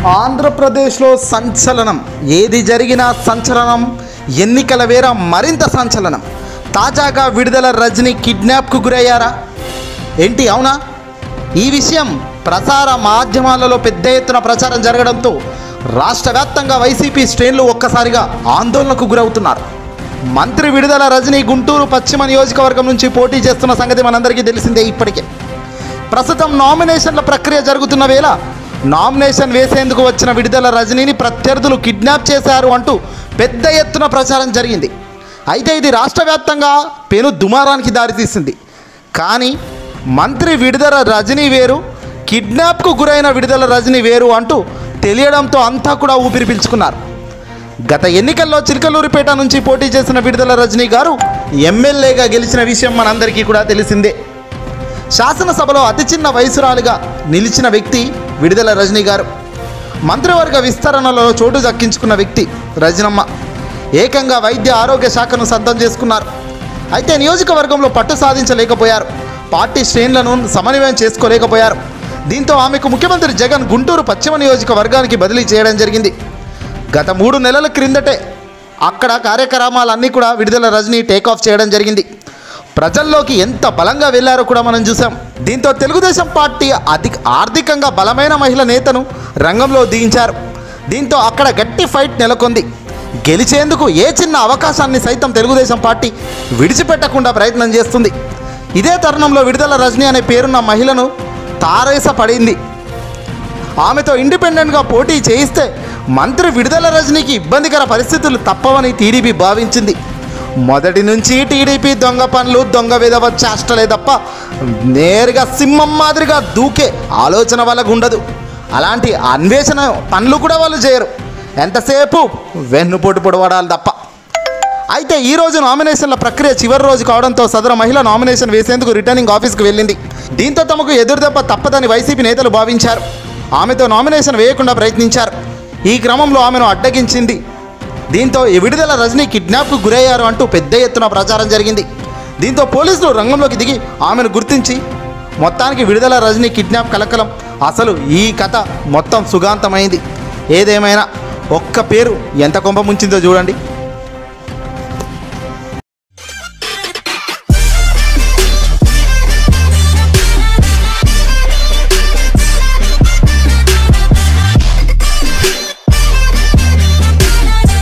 ఆంధ్రప్రదేశ్లో సంచలనం, ఏది జరిగినా సంచలనం, ఎన్నికల వేర మరింత సంచలనం. తాజాగా విడుదల రజనీ కిడ్నాప్కు గురయ్యారా ఏంటి? అవునా? ఈ విషయం ప్రసార మాధ్యమాలలో పెద్ద ఎత్తున ప్రచారం జరగడంతో రాష్ట్ర వ్యాప్తంగా వైసీపీ శ్రేణులు ఒక్కసారిగా ఆందోళనకు గురవుతున్నారు. మంత్రి విడుదల రజనీ గుంటూరు పశ్చిమ నియోజకవర్గం నుంచి పోటీ చేస్తున్న సంగతి మనందరికీ తెలిసిందే. ఇప్పటికే ప్రస్తుతం నామినేషన్ల ప్రక్రియ జరుగుతున్న వేళ నామినేషన్ వేసేందుకు వచ్చిన విడుదల రజనీని ప్రత్యర్థులు కిడ్నాప్ చేశారు అంటూ పెద్ద ఎత్తున ప్రచారం జరిగింది. అయితే ఇది రాష్ట్ర వ్యాప్తంగా పెను దుమారానికి దారితీసింది. కానీ మంత్రి విడుదల రజనీ వేరు, కిడ్నాప్కు గురైన విడుదల రజనీ వేరు అంటూ తెలియడంతో అంతా కూడా ఊపిరి పీల్చుకున్నారు. గత ఎన్నికల్లో చిలకలూరిపేట నుంచి పోటీ చేసిన విడుదల రజనీ గారు ఎమ్మెల్యేగా గెలిచిన విషయం మనందరికీ కూడా తెలిసిందే. శాసనసభలో అతి చిన్న వయసురాలుగా నిలిచిన వ్యక్తి విడుదల రజనీ గారు. మంత్రివర్గ విస్తరణలో చోటు దక్కించుకున్న వ్యక్తి రజనమ్మ. ఏకంగా వైద్య ఆరోగ్య శాఖను సొంతం చేసుకున్నారు. అయితే నియోజకవర్గంలో పట్టు సాధించలేకపోయారు. పార్టీ శ్రేణులను సమన్వయం చేసుకోలేకపోయారు. దీంతో ఆమెకు ముఖ్యమంత్రి జగన్ గుంటూరు పశ్చిమ నియోజకవర్గానికి బదిలీ చేయడం జరిగింది. గత 3 నెలల క్రిందటే అక్కడ కార్యక్రమాలన్నీ కూడా విడుదల రజనీ టేకాఫ్ చేయడం జరిగింది. ప్రజల్లోకి ఎంత బలంగా వెళ్ళారో కూడా మనం చూసాం. దీంతో తెలుగుదేశం పార్టీ ఆర్థికంగా బలమైన మహిళ నేతను రంగంలో దించారు. దీంతో అక్కడ గట్టి ఫైట్ నెలకొంది. గెలిచేందుకు ఏ చిన్న అవకాశాన్ని సైతం తెలుగుదేశం పార్టీ విడిచిపెట్టకుండా ప్రయత్నం చేస్తుంది. ఇదే తరుణంలో విడుదల రజనీ అనే పేరున్న మహిళను తారేస పడింది. ఆమెతో ఇండిపెండెంట్గా పోటీ చేయిస్తే మంత్రి విడుదల రజనీకి ఇబ్బందికర పరిస్థితులు తప్పవని టీడీపీ భావించింది. మొదటి నుంచి టీడీపీ దొంగ పనులు, దొంగ విధవ చేష్టలే తప్ప నేరుగా సింహం మాదిరిగా దూకే ఆలోచన వాళ్ళకు ఉండదు. అలాంటి అన్వేషణ పనులు కూడా వాళ్ళు చేయరు. ఎంతసేపు వెన్నుపోటు పొడవడాలు తప్ప. అయితే ఈరోజు నామినేషన్ల ప్రక్రియ చివరి రోజు కావడంతో సదరు మహిళ నామినేషన్ వేసేందుకు రిటర్నింగ్ ఆఫీస్కి వెళ్ళింది. దీంతో తమకు ఎదురుదెబ్బ తప్పదని వైసీపీ నేతలు భావించారు. ఆమెతో నామినేషన్ వేయకుండా ప్రయత్నించారు. ఈ క్రమంలో ఆమెను అడ్డగించింది. దీంతో విడుదల రజనీ కిడ్నాప్కు గురయ్యారు అంటూ పెద్ద ఎత్తున ప్రచారం జరిగింది. దీంతో పోలీసులు రంగంలోకి దిగి ఆమెను గుర్తించి మొత్తానికి విడుదల రజనీ కిడ్నాప్ కలకలం. అసలు ఈ కథ మొత్తం సుగాంతమైంది. ఏదేమైనా ఒక్క పేరు ఎంత కొంప ముంచిందో చూడండి.